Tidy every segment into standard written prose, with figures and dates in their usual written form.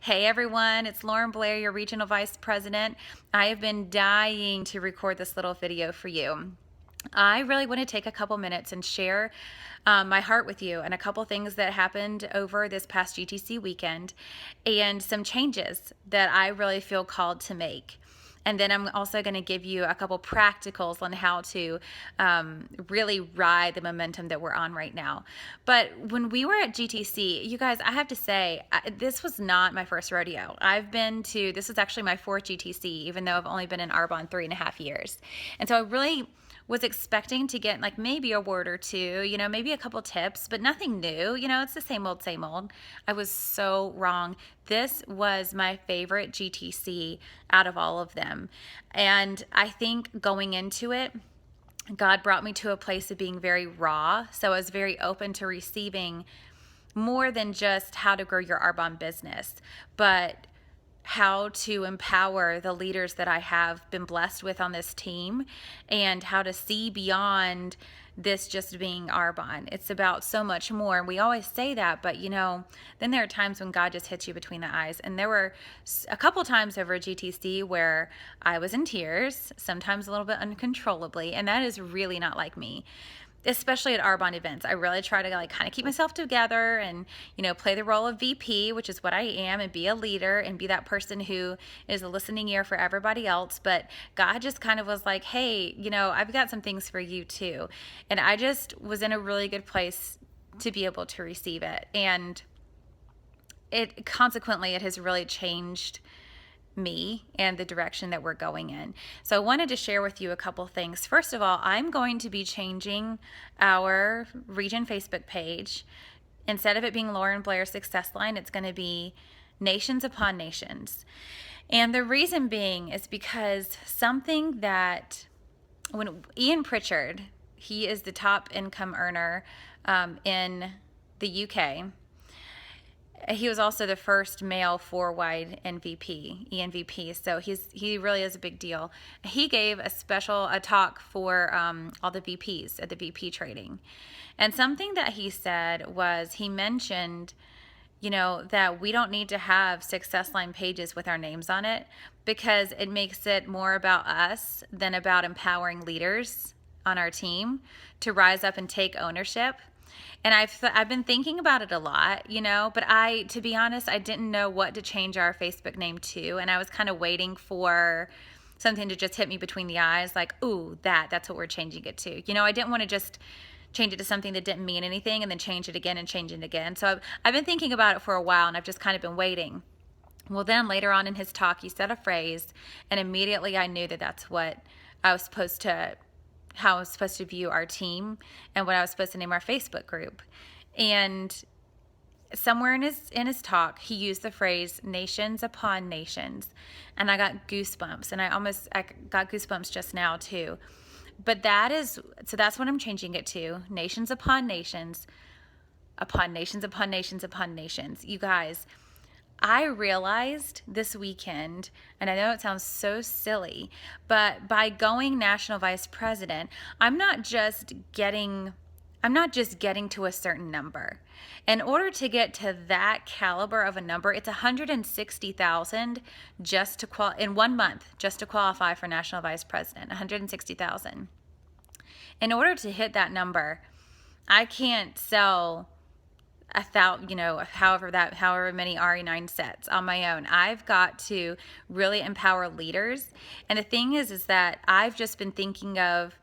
Hey everyone, it's Lauren Blair, your Regional Vice President. I have been dying to record this little video for you. I really want to take a couple minutes and share my heart with you and a couple things that happened over this past GTC weekend and some changes that I really feel called to make. And then I'm also going to give you a couple practicals on how to really ride the momentum that we're on right now. But when we were at GTC, you guys, I have to say, this was not my first rodeo. This is actually my fourth GTC, even though I've only been in Arbonne 3.5 years. And so I really was expecting to get like maybe a word or two, maybe a couple tips, but nothing new. It's the same old, same old. I was so wrong. This was my favorite GTC out of all of them. And I think going into it, God brought me to a place of being very raw. So I was very open to receiving more than just how to grow your Arbonne business, but how to empower the leaders that I have been blessed with on this team and how to see beyond this just being Arbonne. It's about so much more. And we always say that, but then there are times when God just hits you between the eyes. And there were a couple times over GTC where I was in tears, sometimes a little bit uncontrollably, and that is really not like me. Especially at Arbonne events, I really try to kind of keep myself together and, play the role of VP, which is what I am, and be a leader and be that person who is a listening ear for everybody else. But God just kind of was like, hey, I've got some things for you too. And I just was in a really good place to be able to receive it. And consequently, it has really changed me and the direction that we're going in. So I wanted to share with you a couple things. First of all, I'm going to be changing our region Facebook page. Instead of it being Lauren Blair Success Line, it's going to be Nations Upon Nations. And the reason being is because something that when Ian Pritchard, he is the top income earner in the UK. He was also the first male four-wide MVP, ENVP, so he really is a big deal. He gave a talk for all the VPs at the VP training. And something that he said was, he mentioned, that we don't need to have success line pages with our names on it because it makes it more about us than about empowering leaders on our team to rise up and take ownership. And I've been thinking about it a lot, but to be honest, I didn't know what to change our Facebook name to. And I was kind of waiting for something to just hit me between the eyes, like, ooh, that's what we're changing it to. I didn't want to just change it to something that didn't mean anything and then change it again and change it again. So I've been thinking about it for a while and I've just kind of been waiting. Well, then later on in his talk, he said a phrase, and immediately I knew that that's what I was supposed to how I was supposed to view our team and what I was supposed to name our Facebook group. And somewhere in his talk, he used the phrase nations upon nations. And I got goosebumps, and I got goosebumps just now too. But that's what I'm changing it to. Nations upon nations, upon nations, upon nations, upon nations. You guys, I realized this weekend, and I know it sounds so silly, but by going national vice president, I'm not just getting to a certain number. In order to get to that caliber of a number, it's 160,000 in 1 month just to qualify for national vice president. 160,000. In order to hit that number, I can't sell however many RE9 sets on my own. I've got to really empower leaders. And the thing is that I've just been thinking of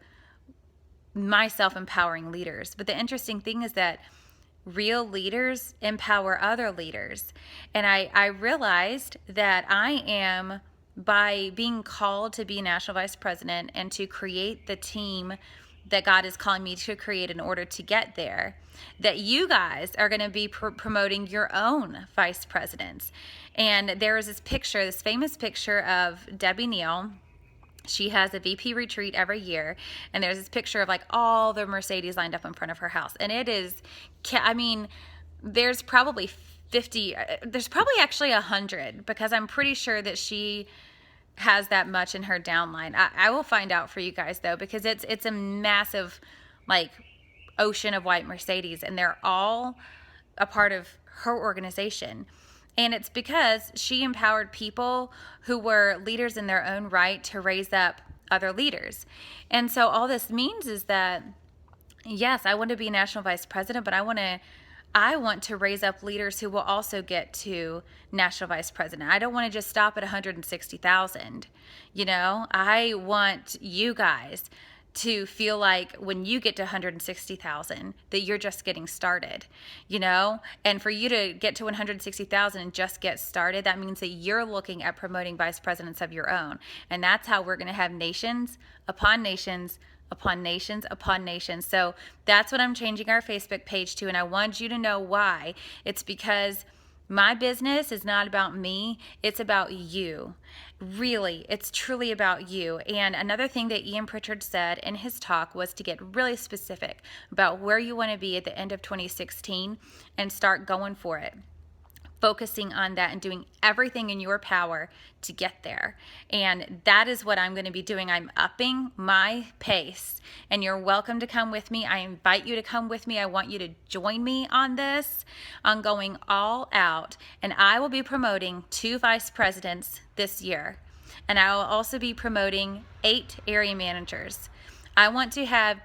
myself empowering leaders. But the interesting thing is that real leaders empower other leaders. And I realized that I am, by being called to be national vice president and to create the team that God is calling me to create in order to get there, that you guys are going to be promoting your own vice presidents. And there is this famous picture of Debbie Neal. She has a VP retreat every year, and there's this picture of all the Mercedes lined up in front of her house. And it is, there's probably 50, there's probably actually 100, because I'm pretty sure that she has that much in her downline. I will find out for you guys though, because it's a massive ocean of white Mercedes, and they're all a part of her organization. And it's because she empowered people who were leaders in their own right to raise up other leaders. And so all this means is that, yes, I want to be national vice president, but I want to raise up leaders who will also get to national vice president. I don't want to just stop at 160,000. I want you guys to feel like when you get to 160,000 that you're just getting started, and for you to get to 160,000 and just get started, that means that you're looking at promoting vice presidents of your own. And that's how we're going to have nations upon nations upon nations upon nations. So that's what I'm changing our Facebook page to. And I want you to know why. It's because my business is not about me. It's about you. Really, it's truly about you. And another thing that Ian Pritchard said in his talk was to get really specific about where you want to be at the end of 2016 and start going for it. Focusing on that and doing everything in your power to get there. And that is what I'm going to be doing. I'm upping my pace, and you're welcome to come with me. I invite you to come with me. I want you to join me on this, on going all out. And I will be promoting 2 vice presidents this year. And I will also be promoting 8 area managers. I want to have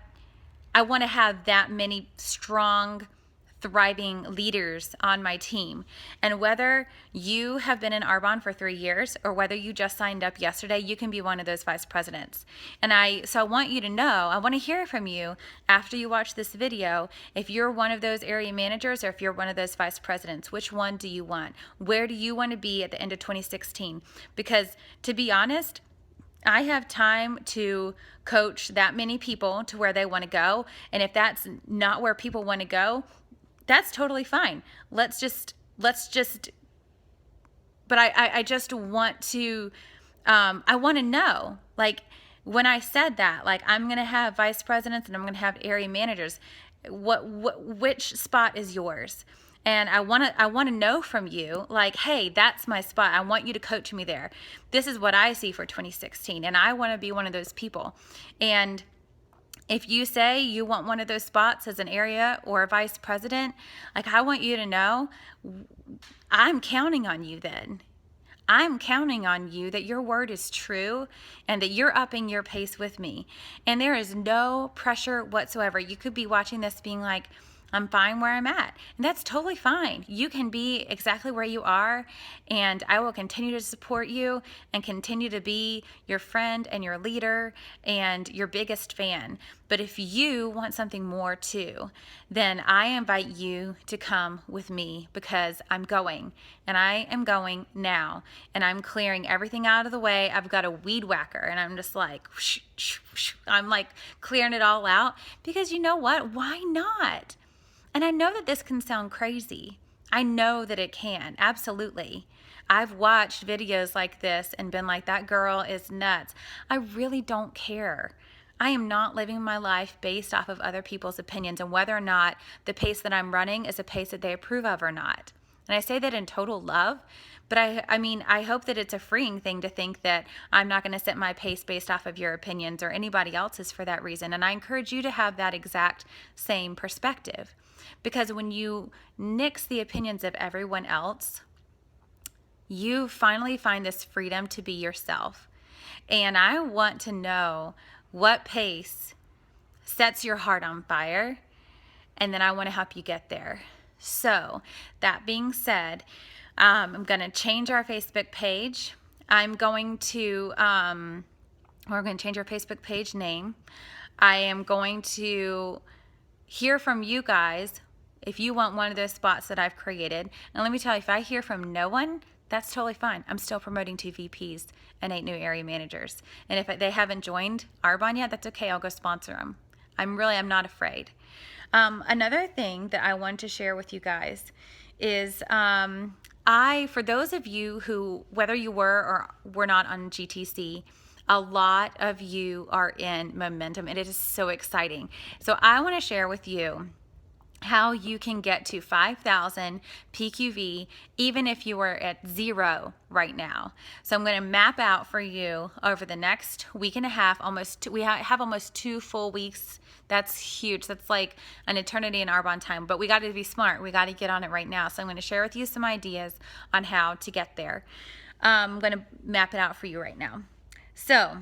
that many strong, thriving leaders on my team. And whether you have been in Arbonne for 3 years or whether you just signed up yesterday, you can be one of those vice presidents. And I want you to know, I want to hear from you after you watch this video, if you're one of those area managers or if you're one of those vice presidents. Which one do you want? Where do you want to be at the end of 2016? Because to be honest, I have time to coach that many people to where they want to go. And if that's not where people want to go, that's totally fine. Let's just, but I just want to, I want to know, like, when I said that, like, I'm going to have vice presidents and I'm going to have area managers, which spot is yours? And I want to know from you, like, hey, that's my spot. I want you to coach me there. This is what I see for 2016. And I want to be one of those people. And if you say you want one of those spots as an area or a vice president, like, I want you to know, I'm counting on you then. I'm counting on you that your word is true and that you're upping your pace with me. And there is no pressure whatsoever. You could be watching this being like, I'm fine where I'm at. And that's totally fine. You can be exactly where you are, and I will continue to support you and continue to be your friend and your leader and your biggest fan. But if you want something more too, then I invite you to come with me, because I'm going, and I am going now, and I'm clearing everything out of the way. I've got a weed whacker, and I'm just like, whoosh, whoosh, whoosh. I'm like clearing it all out, because you know what? Why not? And I know that this can sound crazy. I know that it can, absolutely. I've watched videos like this and been like, that girl is nuts. I really don't care. I am not living my life based off of other people's opinions and whether or not the pace that I'm running is a pace that they approve of or not. And I say that in total love, but I hope that it's a freeing thing to think that I'm not going to set my pace based off of your opinions or anybody else's for that reason. And I encourage you to have that exact same perspective. Because when you nix the opinions of everyone else, you finally find this freedom to be yourself. And I want to know what pace sets your heart on fire, and then I want to help you get there. So that being said, I'm going to change our Facebook page. We're going to change our Facebook page name. I am going to hear from you guys if you want one of those spots that I've created. And let me tell you, if I hear from no one, that's totally fine. I'm still promoting 2 VPs and 8 new area managers. And if they haven't joined Arbonne yet, that's okay. I'll go sponsor them. I'm not afraid. Another thing that I want to share with you guys is for those of you who, whether you were or were not on GTC, a lot of you are in momentum, and it is so exciting. So I want to share with you how you can get to 5,000 PQV even if you are at 0 right now. So I'm going to map out for you over the next week and a half, we have almost 2 full weeks. That's huge. That's like an eternity in Arbonne time, but we got to be smart. We got to get on it right now. So I'm going to share with you some ideas on how to get there. I'm going to map it out for you right now. So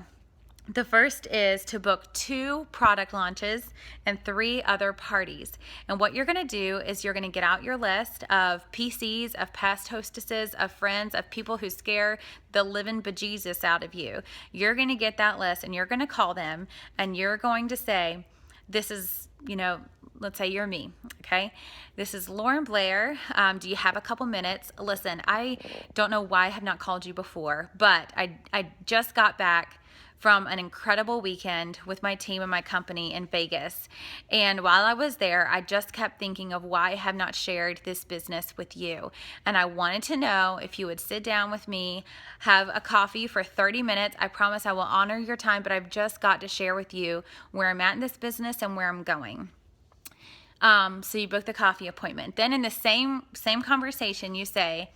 the first is to book 2 product launches and 3 other parties. And what you're going to do is you're going to get out your list of PCs, of past hostesses, of friends, of people who scare the living bejesus out of you. You're going to get that list and you're going to call them and you're going to say, this is, let's say you're me, okay? This is Lauren Blair. Do you have a couple minutes? Listen, I don't know why I have not called you before, but I just got back from an incredible weekend with my team and my company in Vegas. And while I was there, I just kept thinking of why I have not shared this business with you. And I wanted to know if you would sit down with me, have a coffee for 30 minutes. I promise I will honor your time, but I've just got to share with you where I'm at in this business and where I'm going. So you book the coffee appointment. Then in the same conversation, you say,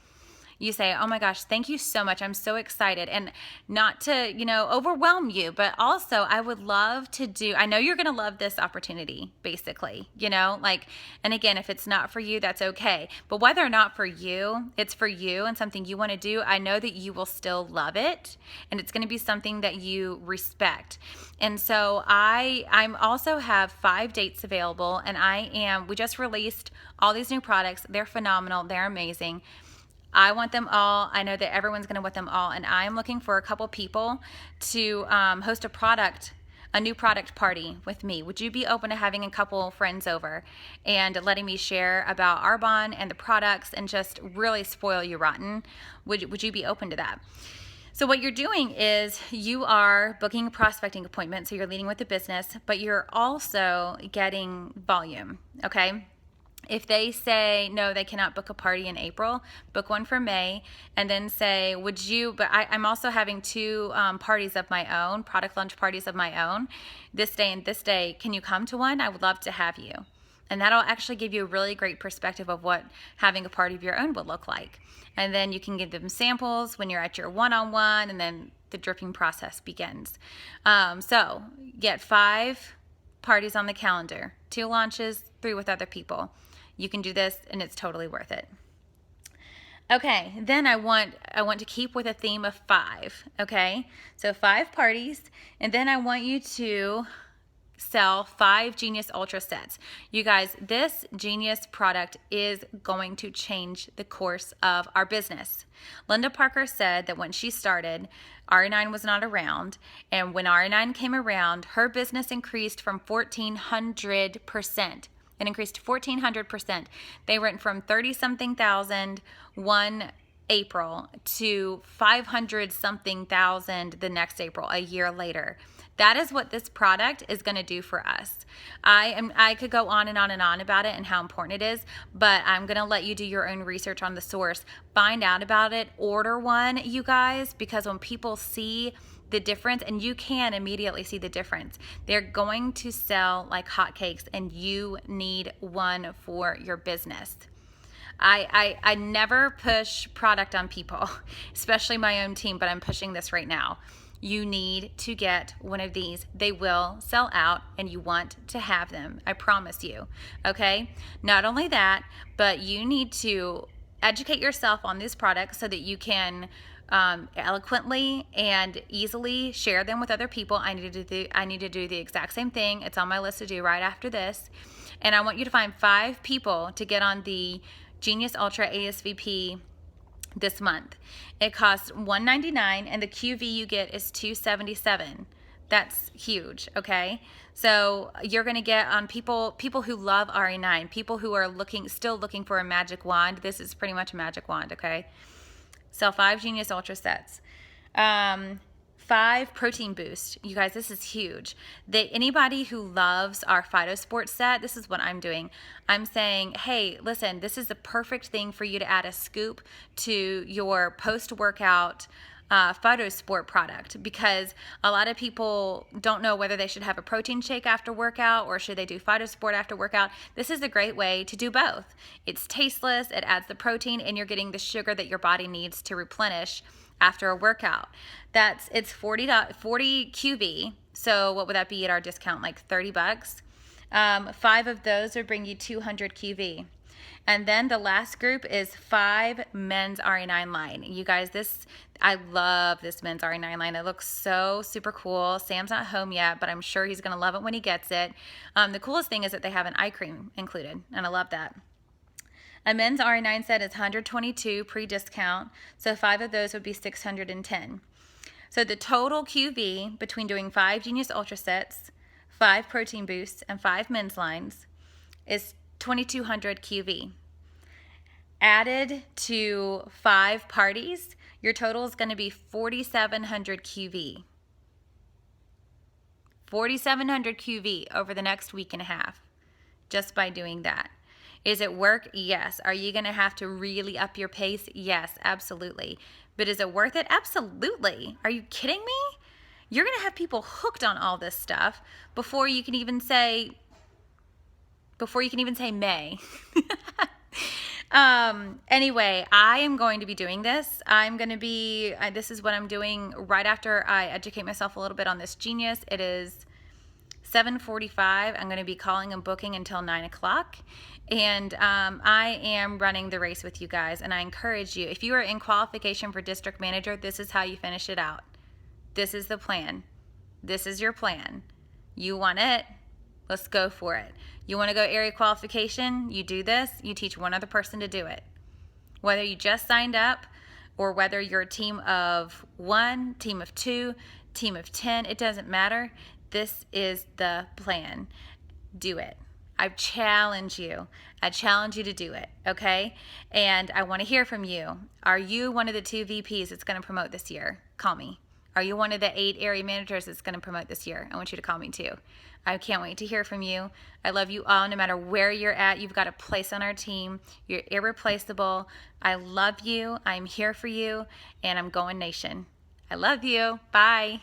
oh my gosh, thank you so much. I'm so excited. And not to, overwhelm you, but also I would love to I know you're going to love this opportunity, basically, and again, if it's not for you, that's okay. But whether or not for you, it's for you and something you want to do, I know that you will still love it. And it's going to be something that you respect. And so I'm also have 5 dates available, and we just released all these new products. They're phenomenal. They're amazing. I want them all. I know that everyone's going to want them all. And I'm looking for a couple people to host a new product party with me. Would you be open to having a couple friends over and letting me share about Arbonne and the products and just really spoil you rotten? Would you be open to that? So what you're doing is you are booking a prospecting appointment. So you're leading with the business, but you're also getting volume. Okay. If they say, no, they cannot book a party in April, book one for May, and then say, would you, but I'm also having 2 parties of my own, product launch parties of my own, this day and this day. Can you come to one? I would love to have you. And that'll actually give you a really great perspective of what having a party of your own would look like. And then you can give them samples when you're at your one-on-one, and then the dripping process begins. So get 5 parties on the calendar, 2 launches, 3 with other people. You can do this and it's totally worth it. Okay, then I want to keep with a theme of 5, okay? So 5 parties, and then I want you to sell 5 Genius Ultra sets. You guys, this Genius product is going to change the course of our business. Linda Parker said that when she started, RE9 was not around, and when RE9 came around, her business increased from 1,400%. It increased 1,400%. They went from 30-something thousand one April to 500-something thousand the next April, a year later. That is what this product is going to do for us. I could go on and on and on about it and how important it is, but I'm going to let you do your own research on the source. Find out about it. Order one, you guys, because when people see the difference, and you can immediately see the difference, they're going to sell like hotcakes, and you need one for your business. I never push product on people, especially my own team, but I'm pushing this right now. You need to get one of these. They will sell out, and you want to have them. I promise you. Okay? Not only that, but you need to educate yourself on these products so that you can eloquently and easily share them with other people. I need to do the exact same thing. It's on my list to do right after this. And I want you to find 5 people to get on the Genius Ultra ASVP this month. It costs $199, and the QV you get is $277. That's huge, okay? So you're going to get on people who love RE9, people who are still looking for a magic wand. This is pretty much a magic wand, okay? Sell 5 Genius Ultra sets. 5 protein boost. You guys, this is huge. Anybody who loves our PhytoSport set, this is what I'm doing. I'm saying, hey, listen, this is the perfect thing for you to add a scoop to your post-workout photo sport product, because a lot of people don't know whether they should have a protein shake after workout or should they do photo sport after workout. This is a great way to do both. It's tasteless, it adds the protein, and you're getting the sugar that your body needs to replenish after a workout. It's 40 QV. So what would that be at our discount? Like $30. 5 of those would bring you 200 QV. And then the last group is 5 men's RE9 line. You guys, I love this men's RE9 line. It looks so super cool. Sam's not home yet, but I'm sure he's going to love it when he gets it. The coolest thing is that they have an eye cream included, and I love that. A men's RE9 set is 122 pre-discount, so 5 of those would be 610. So the total QV between doing 5 Genius Ultra sets, 5 protein boosts, and 5 men's lines is 2200 QV. Added to 5 parties, your total is going to be 4700 QV. 4700 QV over the next week and a half just by doing that. Is it work? Yes. Are you going to have to really up your pace? Yes, absolutely. But is it worth it? Absolutely. Are you kidding me? You're going to have people hooked on all this stuff before you can even say May. Anyway, I am going to be doing this. This is what I'm doing right after I educate myself a little bit on this Genius. It is 7:45. I'm going to be calling and booking until 9 o'clock. And I am running the race with you guys. And I encourage you, if you are in qualification for district manager, this is how you finish it out. This is the plan. This is your plan. You want it? Let's go for it. You want to go area qualification? You do this. You teach one other person to do it. Whether you just signed up or whether you're a team of 1, team of 2, team of 10, it doesn't matter. This is the plan. Do it. I challenge you. I challenge you to do it, okay? And I want to hear from you. Are you one of the 2 VPs that's going to promote this year? Call me. Are you one of the 8 area managers that's going to promote this year? I want you to call me too. I can't wait to hear from you. I love you all. No matter where you're at, you've got a place on our team. You're irreplaceable. I love you. I'm here for you. And I'm going nation. I love you. Bye.